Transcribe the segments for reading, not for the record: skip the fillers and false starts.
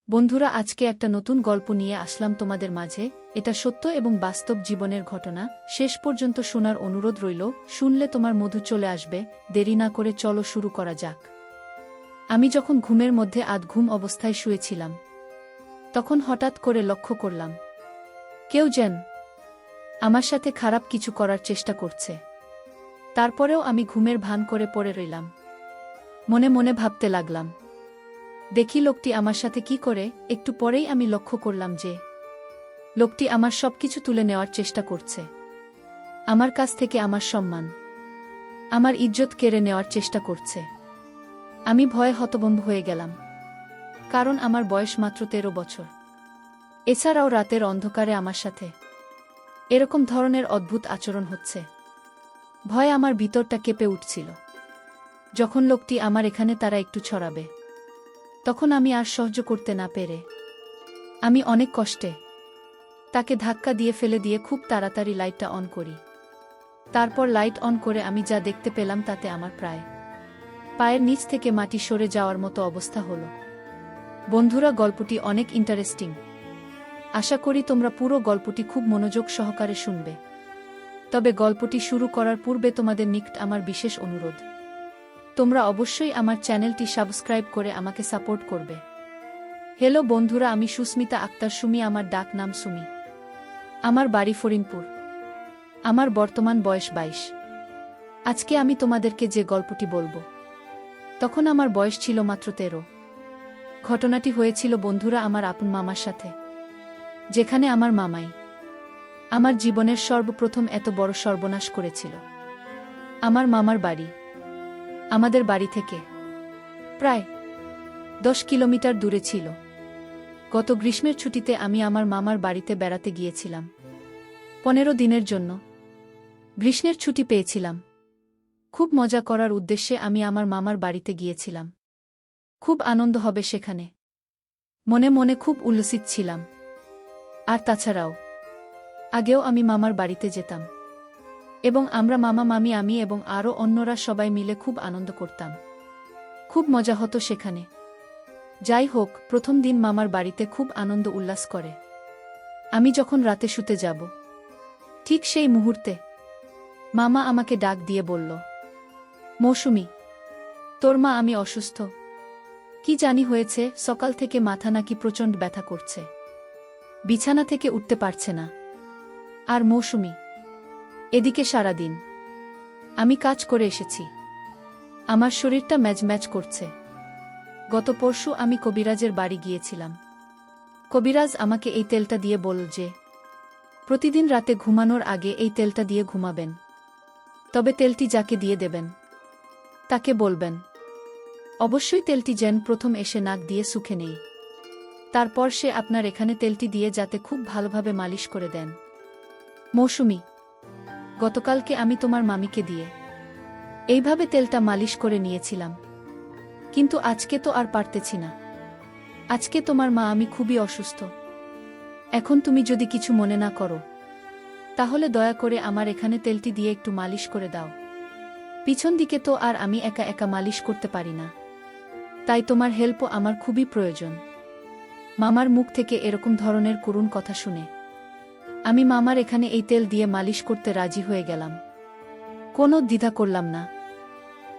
বন্ধুরা, আজকে একটা নতুন গল্প নিয়ে আসলাম তোমাদের মাঝে। এটা সত্য এবং বাস্তব জীবনের ঘটনা। শেষ পর্যন্ত শোনার অনুরোধ রইল। শুনলে তোমার মধু চলে আসবে। দেরি না করে চলো শুরু করা যাক। আমি যখন ঘুমের মধ্যে আধঘুম অবস্থায় শুয়েছিলাম, তখন হঠাৎ করে লক্ষ্য করলাম কেউ যেন আমার সাথে খারাপ কিছু করার চেষ্টা করছে। তারপরেও আমি ঘুমের ভান করে পড়ে রইলাম। মনে মনে ভাবতে লাগলাম, দেখি লোকটি আমার সাথে কি করে। একটু পরেই আমি লক্ষ্য করলাম যে লোকটি আমার সবকিছু তুলে নেওয়ার চেষ্টা করছে। আমার কাছ থেকে আমার সম্মান, আমার ইজ্জত কেড়ে নেওয়ার চেষ্টা করছে। আমি ভয়ে হতভম্ব হয়ে গেলাম, কারণ আমার বয়স মাত্র 13 বছর। এছাড়াও রাতের অন্ধকারে আমার সাথে এরকম ধরনের অদ্ভুত আচরণ হচ্ছে। ভয়ে আমার ভিতরটা কেঁপে উঠছিল। যখন লোকটি আমার এখানে তারা একটু ছড়াবে, তখন আমি আর সহ্য করতে না পেরে আমি অনেক কষ্টে তাকে ধাক্কা দিয়ে ফেলে দিয়ে খুব তাড়াতাড়ি লাইটটা অন করি। তারপর লাইট অন করে আমি যা দেখতে পেলাম তাতে আমার প্রায় পায়ের নিচ থেকে মাটি সরে যাওয়ার মতো অবস্থা হলো। বন্ধুরা, গল্পটি অনেক ইন্টারেস্টিং। আশা করি তোমরা পুরো গল্পটি খুব মনোযোগ সহকারে শুনবে। তবে গল্পটি শুরু করার পূর্বে তোমাদের নিকট আমার বিশেষ অনুরোধ, তোমরা অবশ্যই আমার চ্যানেলটি সাবস্ক্রাইব করে আমাকে সাপোর্ট করবে। হ্যালো বন্ধুরা, আমি সুস্মিতা আক্তার সুমি। আমার ডাক নাম সুমি। আমার বাড়ি ফরিদপুর। আমার বর্তমান বয়স 22। আজকে আমি তোমাদেরকে যে গল্পটি বলবো, তখন আমার বয়স ছিল মাত্র 13। ঘটনাটি হয়েছিল বন্ধুরা আমার আপন মামার সাথে, যেখানে আমার মামাই আমার জীবনের সর্বপ্রথম এত বড় সর্বনাশ করেছিল। আমার মামার বাড়ি আমাদের বাড়ি থেকে প্রায় 10 কিলোমিটার দূরে ছিল। গত গ্রীষ্মের ছুটিতে আমি আমার মামার বাড়িতে বেড়াতে গিয়েছিলাম। 15 দিনের জন্য গ্রীষ্মের ছুটি পেয়েছিলাম। খুব মজা করার উদ্দেশ্যে আমি আমার মামার বাড়িতে গিয়েছিলাম। খুব আনন্দ হবে সেখানে, মনে মনে খুব উল্লসিত ছিলাম। আর তাছাড়াও আগেও আমি মামার বাড়িতে যেতাম এবং আমরা মামা মামি আমি এবং আরও অন্যরা সবাই মিলে খুব আনন্দ করতাম। খুব মজা হতো সেখানে। যাই হোক, প্রথম দিন মামার বাড়িতে খুব আনন্দ উল্লাস করে আমি যখন রাতে শুতে যাব, ঠিক সেই মুহূর্তে মামা আমাকে ডাক দিয়ে বলল, মৌসুমী, তোর মা আমি অসুস্থ। কি জানি হয়েছে, সকাল থেকে মাথা নাকি প্রচণ্ড ব্যথা করছে, বিছানা থেকে উঠতে পারছে না। আর মৌসুমী, এদিকে সারাদিন আমি কাজ করে এসেছি, আমার শরীরটা ম্যাজম্যাজ করছে। গত পরশু আমি কবিরাজের বাড়ি গিয়েছিলাম। কবিরাজ আমাকে এই তেলটা দিয়ে বলল যে প্রতিদিন রাতে ঘুমানোর আগে এই তেলটা দিয়ে ঘুমাবেন। তবে তেলটি যাকে দিয়ে দেবেন তাকে বলবেন অবশ্যই তেলটি যেন প্রথম এসে নাক দিয়ে শুকে নেই। তারপর সে আপনার এখানে তেলটি দিয়ে যাতে খুব ভালোভাবে মালিশ করে দেন। মৌসুমী, গতকালকে আমি তোমার মামিকে দিয়ে এইভাবে তেলটা মালিশ করে নিয়েছিলাম, কিন্তু আজকে তো আর পারতেছি না। আজকে তোমার মা আমি খুবই অসুস্থ। এখন তুমি যদি কিছু মনে না করো, তাহলে দয়া করে আমার এখানে তেলটি দিয়ে একটু মালিশ করে দাও। পিছন দিকে তো আর আমি একা একা মালিশ করতে পারি না, তাই তোমার হেল্পও আমার খুবই প্রয়োজন। মামার মুখ থেকে এরকম ধরনের করুণ কথা শুনে আমি মামার এখানে এই তেল দিয়ে মালিশ করতে রাজি হয়ে গেলাম। কোনো দ্বিধা করলাম না,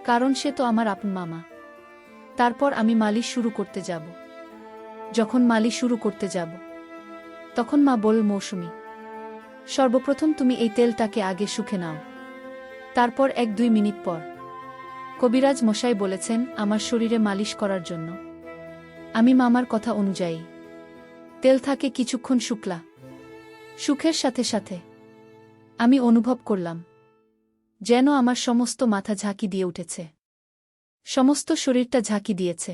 কারণ সে তো আমার আপন মামা। তারপর আমি মালিশ শুরু করতে যাব। যখন মালিশ শুরু করতে যাব, তখন মা বলল, মৌসুমী, সর্বপ্রথম তুমি এই তেলটাকে আগে শুকে নাও। তারপর 1-2 মিনিট পর কবিরাজ মশাই বলেছেন আমার শরীরে মালিশ করার জন্য। আমি মামার কথা অনুযায়ী তেল থাকে কিছুক্ষণ শুকলা। সুখের সাথে সাথে আমি অনুভব করলাম যেন আমার সমস্ত মাথা ঝাঁকি দিয়ে উঠেছে, সমস্ত শরীরটা ঝাঁকি দিয়েছে।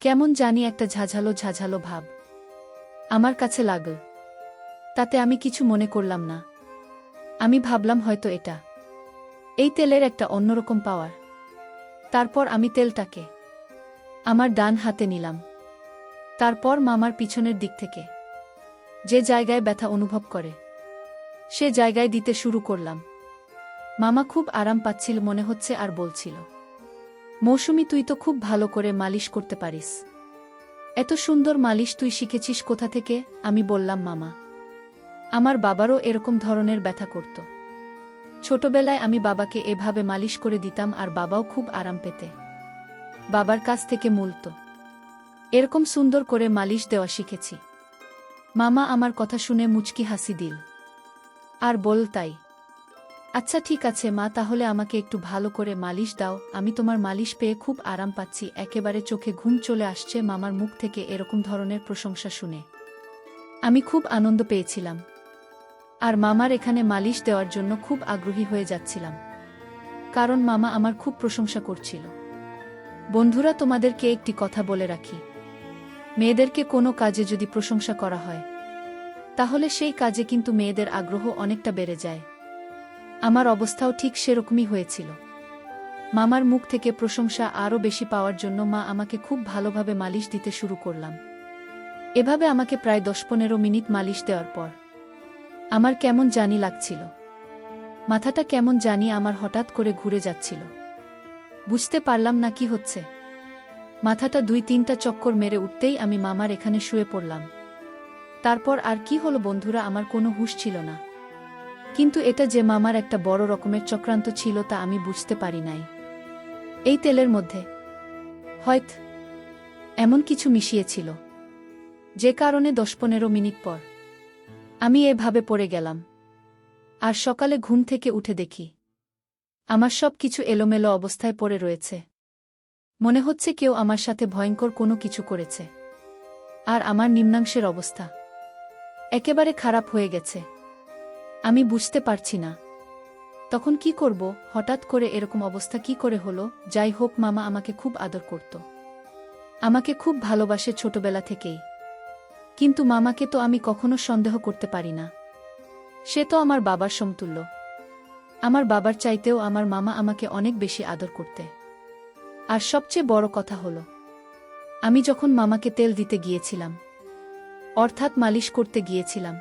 কেমন জানি একটা ঝাঝালো ঝাঝালো ভাব আমার কাছে লাগল। তাতে আমি কিছু মনে করলাম না। আমি ভাবলাম হয়তো এটা এই তেলের একটা অন্যরকম পাওয়ার। তারপর আমি তেলটাকে আমার ডান হাতে নিলাম। তারপর মামার পিছনের দিক থেকে যে জায়গায় ব্যথা অনুভব করে সে জায়গায় দিতে শুরু করলাম। মামা খুব আরাম পাচ্ছিল মনে হচ্ছে আর বলছিল, মৌসুমী, তুই তো খুব ভালো করে মালিশ করতে পারিস। এত সুন্দর মালিশ তুই শিখেছিস কোথা থেকে? আমি বললাম, মামা। আমার বাবারও এরকম ধরনের ব্যথা করত। ছোটবেলায় আমি বাবাকে এভাবে মালিশ করে দিতাম আর বাবাও খুব আরাম পেতে। বাবার কাছ থেকে মূলত এরকম সুন্দর করে মালিশ দেওয়া শিখেছি। মামা আমার কথা শুনে মুচকি হাসি দিল আর বল, তাই? আচ্ছা ঠিক আছে মা, তাহলে আমাকে একটু ভালো করে মালিশ দাও, আমি তোমার মালিশ পেয়ে খুব আরাম পাচ্ছি। একেবারে চোখে ঘুম চলে আসছে মামার মুখ থেকে এরকম ধরনের প্রশংসা শুনে। আমি খুব আনন্দ পেয়েছিলাম আর মামার এখানে মালিশ দেওয়ার জন্য খুব আগ্রহী হয়ে যাচ্ছিলাম, কারণ মামা আমার খুব প্রশংসা করছিল। বন্ধুরা, তোমাদেরকে একটি কথা বলে রাখি, মেয়েদেরকে কোনো কাজে যদি প্রশংসা করা হয় তাহলে সেই কাজে কিন্তু মেয়েদের আগ্রহ অনেকটা বেড়ে যায়। আমার অবস্থাও ঠিক সেরকমই হয়েছিল। মামার মুখ থেকে প্রশংসা আরও বেশি পাওয়ার জন্য মা আমাকে খুব ভালোভাবে মালিশ দিতে শুরু করলাম। এভাবে আমাকে প্রায় 10-15 মিনিট মালিশ দেওয়ার পর আমার কেমন জানি লাগছিল, মাথাটা কেমন জানি আমার হঠাৎ করে ঘুরে যাচ্ছিল। বুঝতে পারলাম না কি হচ্ছে। মাথাটা 2-3টা চক্কর মেরে উঠতেই আমি মামার এখানে শুয়ে পড়লাম। তারপর আর কি হলো বন্ধুরা, আমার কোনো হুঁশ ছিল না। কিন্তু এটা যে মামার একটা বড় রকমের চক্রান্ত ছিল তা আমি বুঝতে পারি নাই। এই তেলের মধ্যে হয়তো এমন কিছু মিশিয়েছিল যে কারণে 10-15 মিনিট পর আমি এভাবে পড়ে গেলাম। আর সকালে ঘুম থেকে উঠে দেখি আমার সব কিছু এলোমেলো অবস্থায় পড়ে রয়েছে। মনে হচ্ছে কেউ আমার সাথে ভয়ঙ্কর কোনো কিছু করেছে। আর আমার নিম্নাংশের অবস্থা একেবারে খারাপ হয়ে গেছে। আমি বুঝতে পারছি না তখন কি করব। হঠাৎ করে এরকম অবস্থা কি করে হলো? যাই হোক, মামা আমাকে খুব আদর করত, আমাকে খুব ভালোবাসে ছোটবেলা থেকেই। কিন্তু মামাকে তো আমি কখনো সন্দেহ করতে পারি না। সে তো আমার বাবার সমতুল্য। আমার বাবার চাইতেও আমার মামা আমাকে অনেক বেশি আদর করতে। আর সবচেয়ে বড় কথা হলো, আমি যখন মামাকে তেল দিতে গিয়েছিলাম, অর্থাৎ মালিশ করতে গিয়েছিলাম,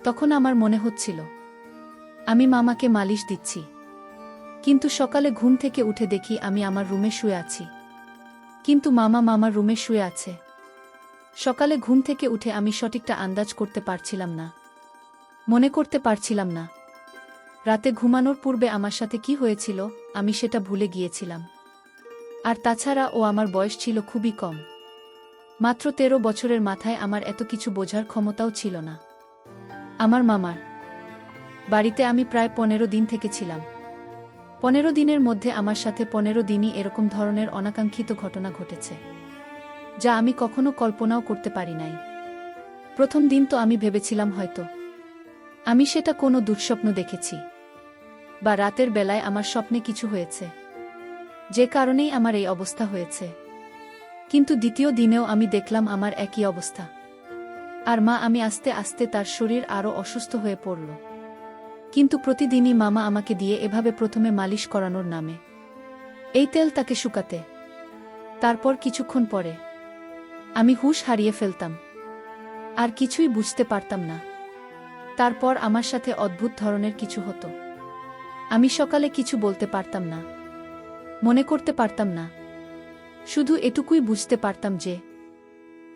তখন আমার মনে হচ্ছিল আমি মামাকে মালিশ দিচ্ছি। কিন্তু সকালে ঘুম থেকে উঠে দেখি আমি আমার রুমে শুয়ে আছি, কিন্তু মামা মামার রুমে শুয়ে আছে। সকালে ঘুম থেকে উঠে আমি সঠিকটা আন্দাজ করতে পারছিলাম না, মনে করতে পারছিলাম না রাতে ঘুমানোর পূর্বে আমার সাথে কি হয়েছিল। আমি সেটা ভুলে গিয়েছিলাম। আর তাছাড়া ও আমার বয়স ছিল খুবই কম, মাত্র 13 বছরের মাথায় আমার এত কিছু বোঝার ক্ষমতাও ছিল না। আমার মামার বাড়িতে আমি প্রায় 15 দিন থেকেছিলাম। 15 দিনের মধ্যে আমার সাথে 15 দিনই এরকম ধরনের অনাকাঙ্ক্ষিত ঘটনা ঘটেছে, যা আমি কখনো কল্পনাও করতে পারি নাই। প্রথম দিন তো আমি ভেবেছিলাম হয়তো আমি সেটা কোনো দুঃস্বপ্ন দেখেছি, বা রাতের বেলায় আমার স্বপ্নে কিছু হয়েছে, যে কারণেই আমার এই অবস্থা হয়েছে। কিন্তু দ্বিতীয় দিনেও আমি দেখলাম আমার একই অবস্থা। আর মা আমি আস্তে আস্তে তার শরীর আরও অসুস্থ হয়ে পড়ল। কিন্তু প্রতিদিনই মামা আমাকে দিয়ে এভাবে প্রথমে মালিশ করানোর নামে এই তেল তাকে শুকাতে। তারপর কিছুক্ষণ পরে আমি হুঁশ হারিয়ে ফেলতাম, আর কিছুই বুঝতে পারতাম না। তারপর আমার সাথে অদ্ভুত ধরনের কিছু হতো। আমি সকালে কিছু বলতে পারতাম না, মনে করতে পারতাম না। শুধু এটুকুই বুঝতে পারতাম যে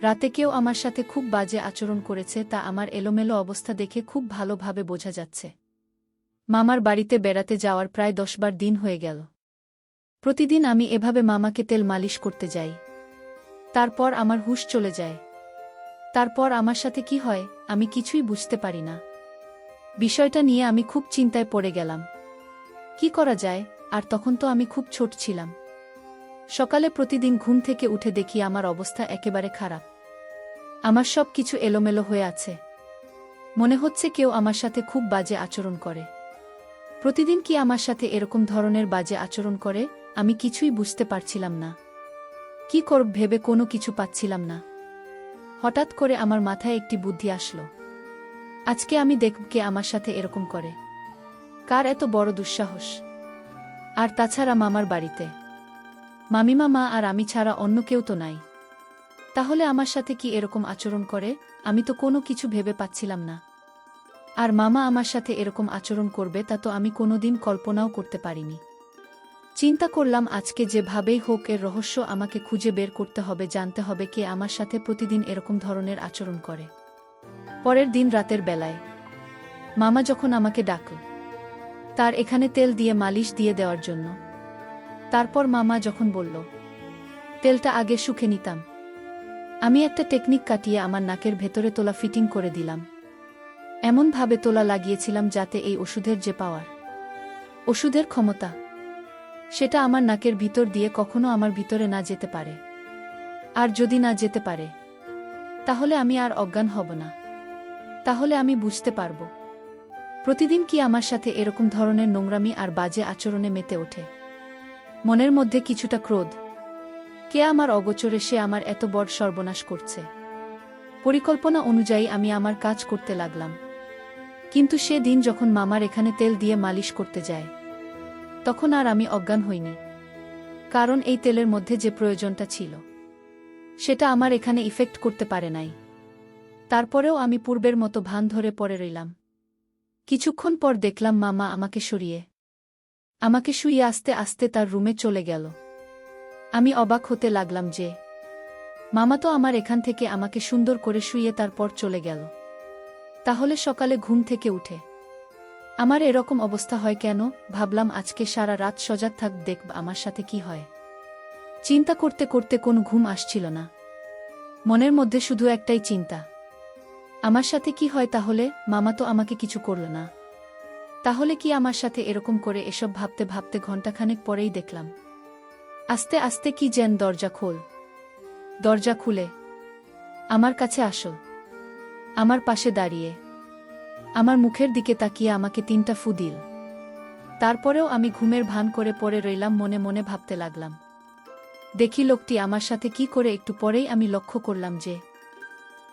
রাতে কেউ আমার সাথে খুব বাজে আচরণ করেছে, তা আমার এলোমেলো অবস্থা দেখে খুব ভালোভাবে বোঝা যাচ্ছে। মামার বাড়িতে বেড়াতে যাওয়ার প্রায় 10 দিন হয়ে গেল। প্রতিদিন আমি এভাবে মামাকে তেল মালিশ করতে যাই। তারপর আমার হুঁশ চলে যায়। তারপর আমার সাথে কি হয় আমি কিছুই বুঝতে পারি না। বিষয়টা নিয়ে আমি খুব চিন্তায় পড়ে গেলাম। কি করা যায়? আর তখন তো আমি খুব ছোট ছিলাম। সকালে প্রতিদিন ঘুম থেকে উঠে দেখি আমার অবস্থা একেবারে খারাপ। আমার সব কিছু এলোমেলো হয়ে আছে। মনে হচ্ছে কেউ আমার সাথে খুব বাজে আচরণ করে। প্রতিদিন কি আমার সাথে এরকম ধরনের বাজে আচরণ করে? আমি কিছুই বুঝতে পারছিলাম না। কি করব ভেবে কোনো কিছু পাচ্ছিলাম না। হঠাৎ করে আমার মাথায় একটি বুদ্ধি আসলো। আজকে আমি দেখব কে আমার সাথে এরকম করে, কার এত বড় দুঃসাহস। আর তাছাড়া মামার বাড়িতে মামিমা মা আর আমি ছাড়া অন্য কেউ তো নাই। তাহলে আমার সাথে কি এরকম আচরণ করে? আমি তো কোনো কিছু ভেবে পাচ্ছিলাম না। আর মামা আমার সাথে এরকম আচরণ করবে তা তো আমি কোনোদিন কল্পনাও করতে পারিনি। চিন্তা করলাম আজকে যেভাবেই হোক এর রহস্য আমাকে খুঁজে বের করতে হবে, জানতে হবে কে আমার সাথে প্রতিদিন এরকম ধরনের আচরণ করে। পরের দিন রাতের বেলায় মামা যখন আমাকে ডাকল তার এখানে তেল দিয়ে মালিশ দিয়ে দেওয়ার জন্য, তারপর মামা যখন বলল তেলটা আগে শুকে নিতাম, আমি একটা টেকনিক কাটিয়ে আমার নাকের ভেতরে তোলা ফিটিং করে দিলাম। এমনভাবে তোলা লাগিয়েছিলাম যাতে এই ওষুধের যে পাওয়ার, ওষুধের ক্ষমতা, সেটা আমার নাকের ভিতর দিয়ে কখনো আমার ভিতরে না যেতে পারে। আর যদি না যেতে পারে তাহলে আমি আর অজ্ঞান হব না, তাহলে আমি বুঝতে পারব প্রতিদিন কি আমার সাথে এরকম ধরনের নোংরামি আর বাজে আচরণে মেতে ওঠে। মনের মধ্যে কিছুটা ক্রোধ, কে আমার অগোচরে সে আমার এত বড় সর্বনাশ করছে। পরিকল্পনা অনুযায়ী আমি আমার কাজ করতে লাগলাম। কিন্তু সে দিন যখন মামার এখানে তেল দিয়ে মালিশ করতে যায় তখন আর আমি অজ্ঞান হইনি, কারণ এই তেলের মধ্যে যে প্রয়োজনটা ছিল সেটা আমার এখানে ইফেক্ট করতে পারে নাই। তারপরেও আমি পূর্বের মতো ভান ধরে পড়ে রইলাম। কিছুক্ষণ পর দেখলাম মামা আমাকে শুইয়ে আস্তে আস্তে তার রুমে চলে গেল। আমি অবাক হতে লাগলাম যে মামা তো আমার এখান থেকে আমাকে সুন্দর করে শুইয়ে তারপর চলে গেল, তাহলে সকালে ঘুম থেকে উঠে আমার এরকম অবস্থা হয় কেন? ভাবলাম আজকে সারা রাত সজাগ থাক, দেখব আমার সাথে কি হয়। চিন্তা করতে করতে কোনো ঘুম আসছিল না, মনের মধ্যে শুধু একটাই চিন্তা, আমার সাথে কি হয় তাহলে? মামা তো আমাকে কিছু করল না, তাহলে কি আমার সাথে এরকম করে? এসব ভাবতে ভাবতে ঘণ্টাখানেক পরেই দেখলাম আস্তে আস্তে কি যেন দরজা খুলে আমার কাছে আসো, আমার পাশে দাঁড়িয়ে আমার মুখের দিকে তাকিয়ে আমাকে 3টা ফু দিল। তারপরেও আমি ঘুমের ভান করে পড়ে রইলাম, মনে মনে ভাবতে লাগলাম দেখি লোকটি আমার সাথে কি করে। একটু পরেই আমি লক্ষ্য করলাম যে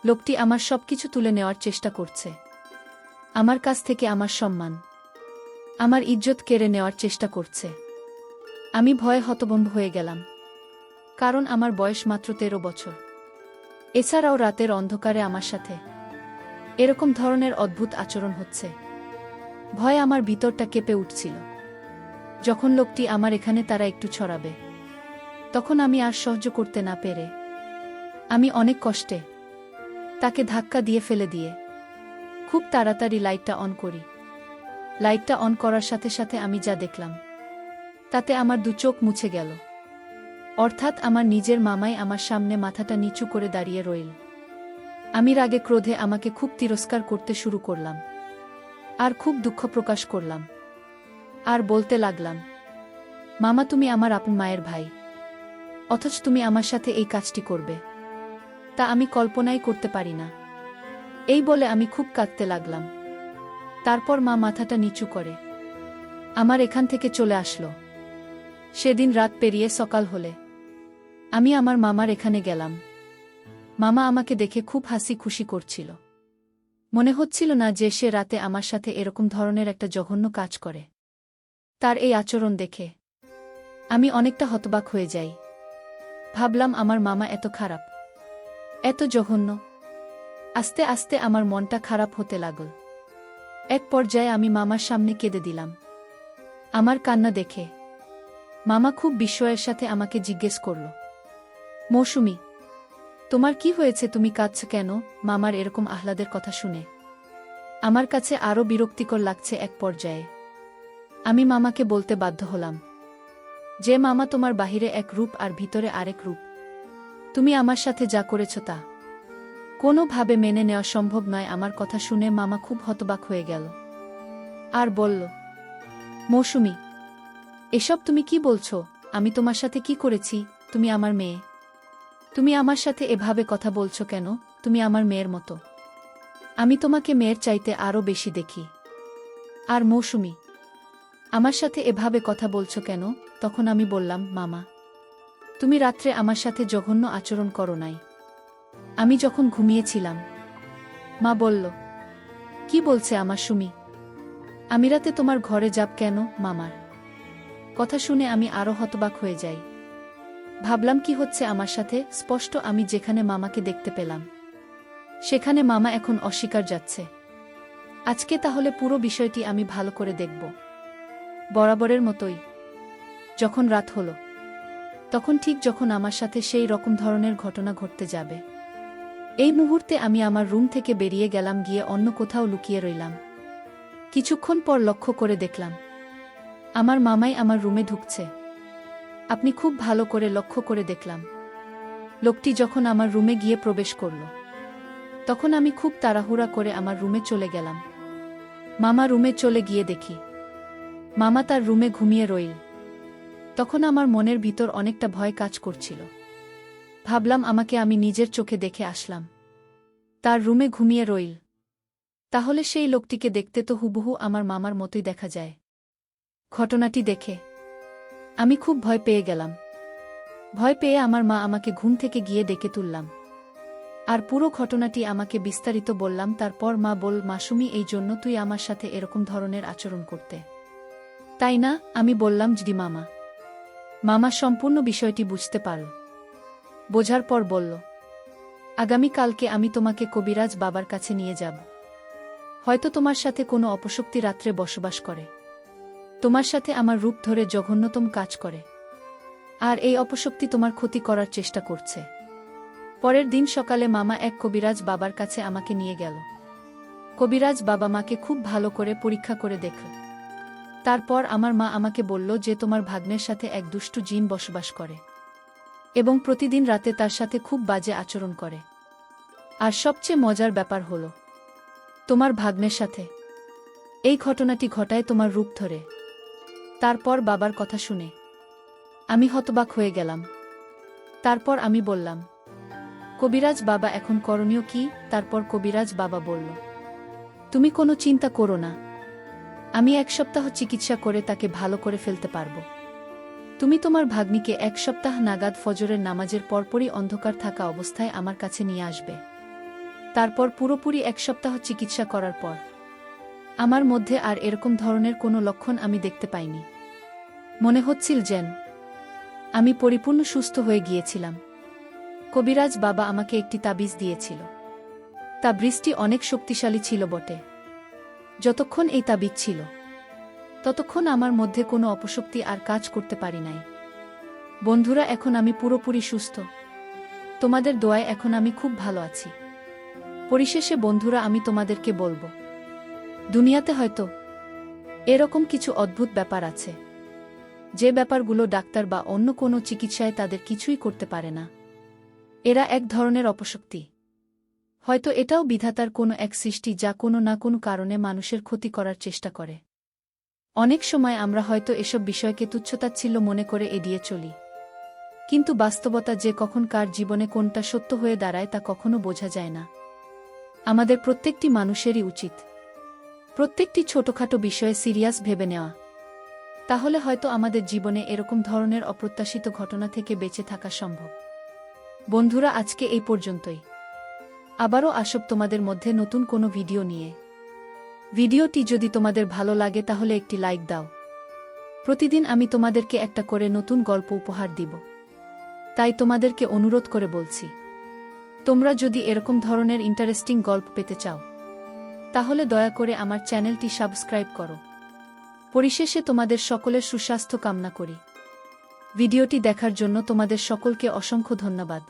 লোকটি আমার সবকিছু তুলে নেওয়ার চেষ্টা করছে, আমার কাছ থেকে আমার সম্মান, আমার ইজ্জত কেড়ে নেওয়ার চেষ্টা করছে। আমি ভয়ে হতভম্ব হয়ে গেলাম, কারণ আমার বয়স মাত্র 13 বছর। এছাড়াও রাতের অন্ধকারে আমার সাথে এরকম ধরনের অদ্ভুত আচরণ হচ্ছে। ভয়ে আমার ভিতরটা কেঁপে উঠছিল। যখন লোকটি আমার এখানে তারা একটু ছড়াবে তখন আমি আর সহ্য করতে না পেরে আমি অনেক কষ্টে তাকে ধাক্কা দিয়ে ফেলে দিয়ে খুব তাড়াতাড়ি লাইটটা অন করি। লাইটটা অন করার সাথে সাথে আমি যা দেখলাম তাতে আমার 2 চোখ মুছে গেল। অর্থাৎ আমার নিজের মামাই আমার সামনে মাথাটা নিচু করে দাঁড়িয়ে রইল। আমি রাগে ক্রোধে আমাকে খুব তিরস্কার করতে শুরু করলাম আর খুব দুঃখ প্রকাশ করলাম আর বলতে লাগলাম, মামা তুমি আমার আপন মায়ের ভাই, অথচ তুমি আমার সাথে এই কাজটি করবে, তা আমি কল্পনাই করতে পারি না। এই বলে আমি খুব কাঁদতে লাগলাম। তারপর মা মাথাটা নিচু করে আমার এখান থেকে চলে আসলো। সেদিন রাত পেরিয়ে সকাল হলে আমি আমার মামার এখানে গেলাম। মামা আমাকে দেখে খুব হাসি খুশি করছিল। মনে হচ্ছিল না যে সে রাতে আমার সাথে এরকম ধরনের একটা জঘন্য কাজ করে। তার এই আচরণ দেখে আমি অনেকটা হতবাক হয়ে যাই। ভাবলাম আমার মামা এত খারাপ, এত জঘন্য। আস্তে আস্তে আমার মনটা খারাপ হতে লাগল। এক পর্যায়ে আমি মামার সামনে কেঁদে দিলাম। আমার কান্না দেখে মামা খুব বিস্ময়ের সাথে আমাকে জিজ্ঞেস করল, মৌসুমী তোমার কি হয়েছে, তুমি কাঁদছ কেন? মামার এরকম আহ্লাদের কথা শুনে আমার কাছে আরও বিরক্তিকর লাগছে। এক পর্যায়ে আমি মামাকে বলতে বাধ্য হলাম যে মামা তোমার বাহিরে এক রূপ আর ভিতরে আরেক রূপ, তুমি আমার সাথে যা করেছ তা কোনোভাবে মেনে নেওয়া সম্ভব নয়। আমার কথা শুনে মামা খুব হতবাক হয়ে গেল আর বলল, মৌসুমী এসব তুমি কি বলছো? আমি তোমার সাথে কি করেছি? তুমি আমার মেয়ে, তুমি আমার সাথে এভাবে কথা বলছো কেন? তুমি আমার মেয়ের মতো, আমি তোমাকে মেয়ের চাইতে আরও বেশি দেখি। আর মৌসুমী আমার সাথে এভাবে কথা বলছো কেন? তখন আমি বললাম, মামা তুমি রাত্রে আমার সাথে জঘন্য আচরণ করো নাই, আমি যখন ঘুমিয়েছিলাম। মা বলল, কি বলছে আমার সুমি? আমি রাতে তোমার ঘরে যাব কেন? মামার কথা শুনে আমি আরও হতবাক হয়ে যাই। ভাবলাম কি হচ্ছে আমার সাথে? স্পষ্ট আমি যেখানে মামাকে দেখতে পেলাম সেখানে মামা এখন অস্বীকার যাচ্ছে। আজকে তাহলে পুরো বিষয়টি আমি ভালো করে দেখব, বরাবরের মতোই। যখন রাত হলো, তখন ঠিক যখন আমার সাথে সেই রকম ধরনের ঘটনা ঘটতে যাবে, এই মুহূর্তে আমি আমার রুম থেকে বেরিয়ে গেলাম, গিয়ে অন্য কোথাও লুকিয়ে রইলাম। কিছুক্ষণ পর লক্ষ্য করে দেখলাম আমার মামাই আমার রুমে ঢুকছে। আপনি খুব ভালো করে লক্ষ্য করে দেখলাম লোকটি যখন আমার রুমে গিয়ে প্রবেশ করল, তখন আমি খুব তাড়াহুড়া করে আমার রুমে চলে গেলাম। মামা রুমে চলে গিয়ে দেখি মামা তার রুমে ঘুমিয়ে রইল। তখন আমার মনের ভিতর অনেকটা ভয় কাজ করছিল। ভাবলাম আমাকে আমি নিজের চোখে দেখে আসলাম, তার রুমে ঘুমিয়ে রইল, তাহলে সেই লোকটিকে দেখতে তো হুবহু আমার মামার মতোই দেখা যায়। ঘটনাটি দেখে আমি খুব ভয় পেয়ে গেলাম। ভয় পেয়ে আমার মা আমাকে ঘুম থেকে গিয়ে ডেকে তুললাম, আর পুরো ঘটনাটি আমাকে বিস্তারিত বললাম। তারপর মা বল, মাসুমি, এই জন্য তুই আমার সাথে এরকম ধরনের আচরণ করতে, তাই না? আমি বললাম, জি মামা। মামা সম্পূর্ণ বিষয়টি বুঝতে পারল। বোঝার পর বলল, আগামীকালকে আমি তোমাকে কবিরাজ বাবার কাছে নিয়ে যাব। হয়তো তোমার সাথে কোনো অপশক্তি রাত্রে বসবাস করে, তোমার সাথে আমার রূপ ধরে জঘন্যতম কাজ করে, আর এই অপশক্তি তোমার ক্ষতি করার চেষ্টা করছে। পরের দিন সকালে মামা এক কবিরাজ বাবার কাছে আমাকে নিয়ে গেল। কবিরাজ বাবা মাকে খুব ভালো করে পরীক্ষা করে দেখল। তারপর আমার মা আমাকে বলল যে তোমার ভাগ্নের সাথে এক দুষ্টু জিন বসবাস করে এবং প্রতিদিন রাতে তার সাথে খুব বাজে আচরণ করে। আর সবচেয়ে মজার ব্যাপার হলো, তোমার ভাগ্নের সাথে এই ঘটনাটি ঘটায় তোমার রূপ ধরে। তারপর বাবার কথা শুনে আমি হতবাক হয়ে গেলাম। তারপর আমি বললাম, কবিরাজ বাবা, এখন করণীয় কি? তারপর কবিরাজ বাবা বলল, তুমি কোনো চিন্তা করো না, আমি 1 সপ্তাহ চিকিৎসা করে তাকে ভালো করে ফেলতে পারব। তুমি তোমার ভাগ্নিকে 1 সপ্তাহ নাগাদ ফজরের নামাজের পরপরই অন্ধকার থাকা অবস্থায় আমার কাছে নিয়ে আসবে। তারপর পুরোপুরি 1 সপ্তাহ চিকিৎসা করার পর আমার মধ্যে আর এরকম ধরনের কোনো লক্ষণ আমি দেখতে পাইনি। মনে হচ্ছিল যেন আমি পরিপূর্ণ সুস্থ হয়ে গিয়েছিলাম। কবিরাজ বাবা আমাকে একটি তাবিজ দিয়েছিল। তাবিজটি অনেক শক্তিশালী ছিল বটে। যতক্ষণ এই তাবিজ ছিল, ততক্ষণ আমার মধ্যে কোনো অপশক্তি আর কাজ করতে পারি নাই। বন্ধুরা, এখন আমি পুরোপুরি সুস্থ। তোমাদের দোয়ায় এখন আমি খুব ভালো আছি। পরিশেষে বন্ধুরা, আমি তোমাদেরকে বলবো, দুনিয়াতে হয়তো এরকম কিছু অদ্ভুত ব্যাপার আছে, যে ব্যাপারগুলো ডাক্তার বা অন্য কোনো চিকিৎসায় তাদের কিছুই করতে পারে না। এরা এক ধরনের অপশক্তি। হয়তো এটাও বিধাতার কোনো এক সৃষ্টি, যা কোনো না কোনো কারণে মানুষের ক্ষতি করার চেষ্টা করে। অনেক সময় আমরা হয়তো এসব বিষয়কে তুচ্ছতাচ্ছিল্য মনে করে এড়িয়ে চলি, কিন্তু বাস্তবতা যে কখন কার জীবনে কোনটা সত্য হয়ে দাঁড়ায় তা কখনো বোঝা যায় না। আমাদের প্রত্যেকটি মানুষেরই উচিত প্রত্যেকটি ছোটখাটো বিষয়ে সিরিয়াস ভেবে নেওয়া। তাহলে হয়তো আমাদের জীবনে এরকম ধরনের অপ্রত্যাশিত ঘটনা থেকে বেঁচে থাকা সম্ভব। বন্ধুরা, আজকে এই পর্যন্তই। আবারও আসব তোমাদের মধ্যে নতুন কোনো ভিডিও নিয়ে। ভিডিওটি যদি তোমাদের ভালো লাগে তাহলে একটি লাইক দাও। প্রতিদিন আমি তোমাদেরকে একটা করে নতুন গল্প উপহার দিব, তাই তোমাদেরকে অনুরোধ করে বলছি, তোমরা যদি এরকম ধরনের ইন্টারেস্টিং গল্প পেতে চাও, তাহলে দয়া করে আমার চ্যানেলটি সাবস্ক্রাইব করো। পরিশেষে তোমাদের সকলের সুস্বাস্থ্য কামনা করি। ভিডিওটি দেখার জন্য তোমাদের সকলকে অসংখ্য ধন্যবাদ।